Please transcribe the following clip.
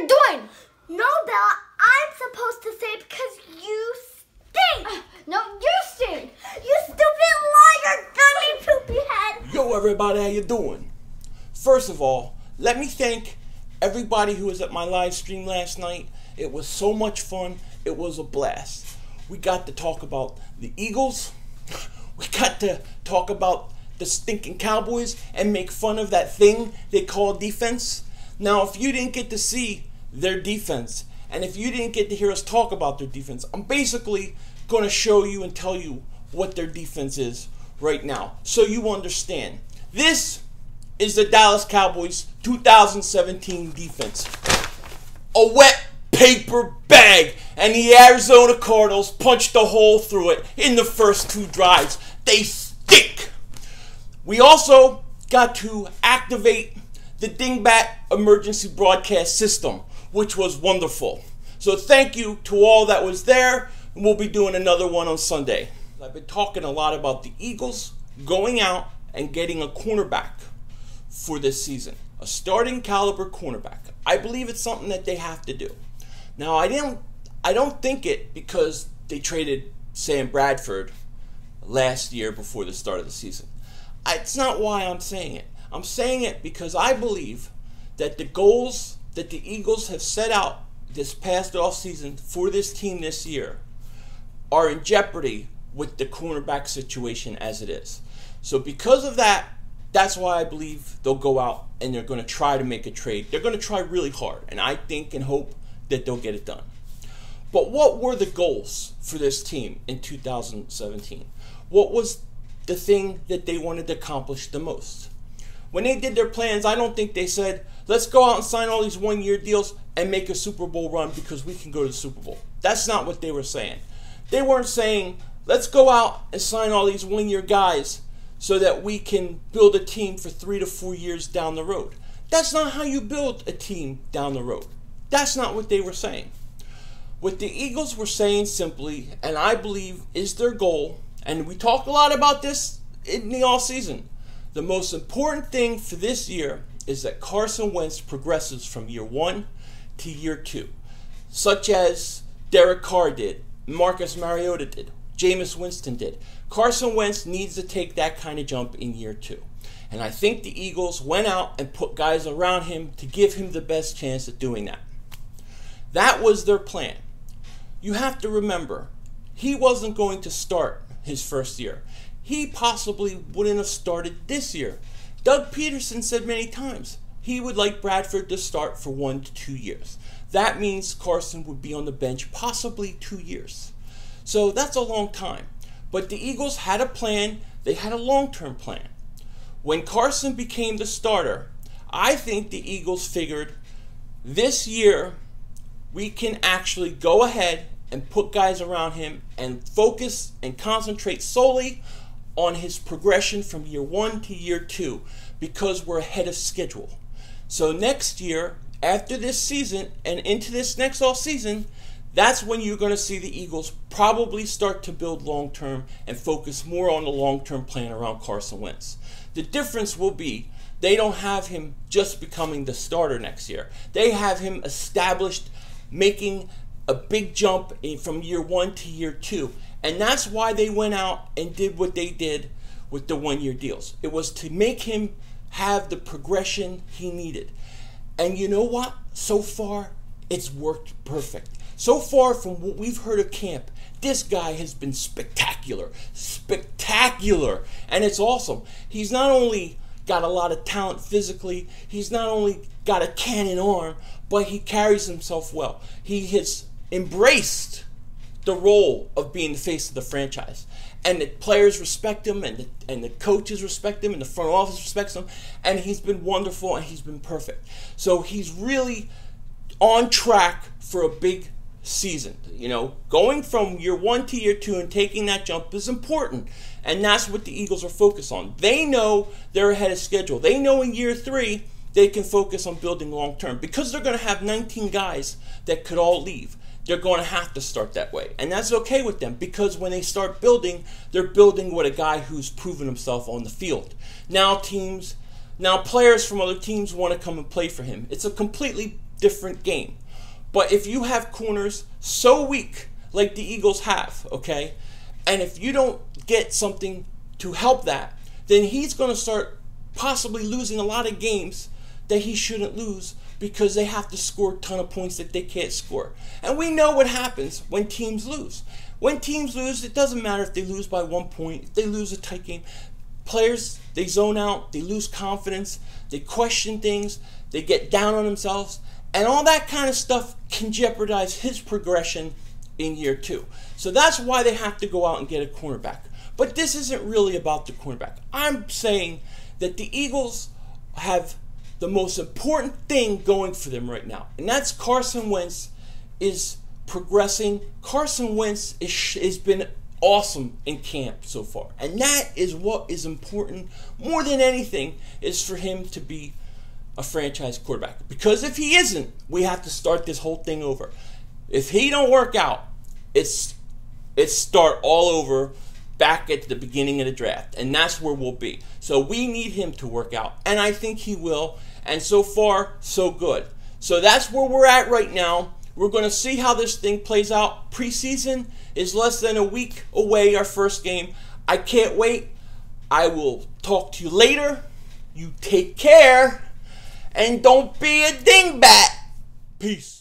you're doing. No, Bella, I'm supposed to say it because you stink. No, you stink. You stupid liar, dirty poopy head. Yo, everybody, how you doing? First of all, let me thank everybody who was at my live stream last night. It was so much fun. It was a blast. We got to talk about the Eagles. We got to talk about the stinking Cowboys and make fun of that thing they call defense. Now, if you didn't get to see their defense, and if you didn't get to hear us talk about their defense, I'm basically going to show you and tell you what their defense is right now, so you understand. This is the Dallas Cowboys 2017 defense. A wet paper bag, and the Arizona Cardinals punched a hole through it in the first 2 drives. They stink. We also got to activate the Dingbat emergency broadcast system, which was wonderful. So thank you to all that was there, and we'll be doing another one on Sunday. I've been talking a lot about the Eagles going out and getting a cornerback for this season, a starting caliber cornerback. I believe it's something that they have to do. Now, I don't think it because they traded Sam Bradford last year before the start of the season. It's not why I'm saying it. I'm saying it because I believe that the goals that the Eagles have set out this past offseason for this team this year are in jeopardy with the cornerback situation as it is. So because of that, that's why I believe they'll go out and they're going to try to make a trade. They're going to try really hard, and I think and hope that they'll get it done. But what were the goals for this team in 2017? What was the thing that they wanted to accomplish the most? When they did their plans, I don't think they said, let's go out and sign all these one-year deals and make a Super Bowl run because we can go to the Super Bowl. That's not what they were saying. They weren't saying, let's go out and sign all these one-year guys so that we can build a team for 3 to 4 years down the road. That's not how you build a team down the road. That's not what they were saying. What the Eagles were saying simply, and I believe is their goal, and we talked a lot about this in the offseason, the most important thing for this year is that Carson Wentz progresses from year 1 to year 2, such as Derek Carr did, Marcus Mariota did, Jameis Winston did. Carson Wentz needs to take that kind of jump in year 2. And I think the Eagles went out and put guys around him to give him the best chance at doing that. That was their plan. You have to remember, he wasn't going to start his first year. He possibly wouldn't have started this year. Doug Peterson said many times he would like Bradford to start for 1 to 2 years. That means Carson would be on the bench possibly 2 years. So that's a long time. But the Eagles had a plan. They had a long-term plan. When Carson became the starter, I think the Eagles figured this year we can actually go ahead and put guys around him and focus and concentrate solely on his progression from year 1 to year 2 because we're ahead of schedule. So next year, after this season and into this next off season, that's when you're going to see the Eagles probably start to build long-term and focus more on the long-term plan around Carson Wentz. The difference will be they don't have him just becoming the starter next year. They have him established, making a big jump from year 1 to year 2. And that's why they went out and did what they did with the one-year deals. It was to make him have the progression he needed. And you know what? So far, it's worked perfect. So far from what we've heard of camp, this guy has been spectacular. Spectacular. And it's awesome. He's not only got a lot of talent physically, he's not only got a cannon arm, but he carries himself well. He has embraced the role of being the face of the franchise. And the players respect him, and the coaches respect him, and the front office respects him. And he's been wonderful, and he's been perfect. So he's really on track for a big season. You know, going from year 1 to year 2 and taking that jump is important. And that's what the Eagles are focused on. They know they're ahead of schedule. They know in year 3 they can focus on building long term. Because they're going to have 19 guys that could all leave. They're going to have to start that way. And that's okay with them because when they start building, they're building with a guy who's proven himself on the field. Now players from other teams want to come and play for him. It's a completely different game. But if you have corners so weak like the Eagles have, okay, and if you don't get something to help that, then he's going to start possibly losing a lot of games that he shouldn't lose because they have to score a ton of points that they can't score. And we know what happens when teams lose. When teams lose, it doesn't matter if they lose by 1 point, if they lose a tight game. Players, they zone out, they lose confidence, they question things, they get down on themselves, and all that kind of stuff can jeopardize his progression in year 2. So that's why they have to go out and get a cornerback. But this isn't really about the cornerback. I'm saying that the Eagles have the most important thing going for them right now, and that's Carson Wentz is progressing. Carson Wentz has been awesome in camp so far, and that is what is important more than anything, is for him to be a franchise quarterback. Because if he isn't, we have to start this whole thing over. If he don't work out, it's start all over back at the beginning of the draft, and that's where we'll be. So we need him to work out, and I think he will, and so far so good. So that's where we're at right now. We're going to see how this thing plays out. Preseason is less than a week away, our first game. I can't wait. I will talk to you later. You take care, and don't be a dingbat. Peace.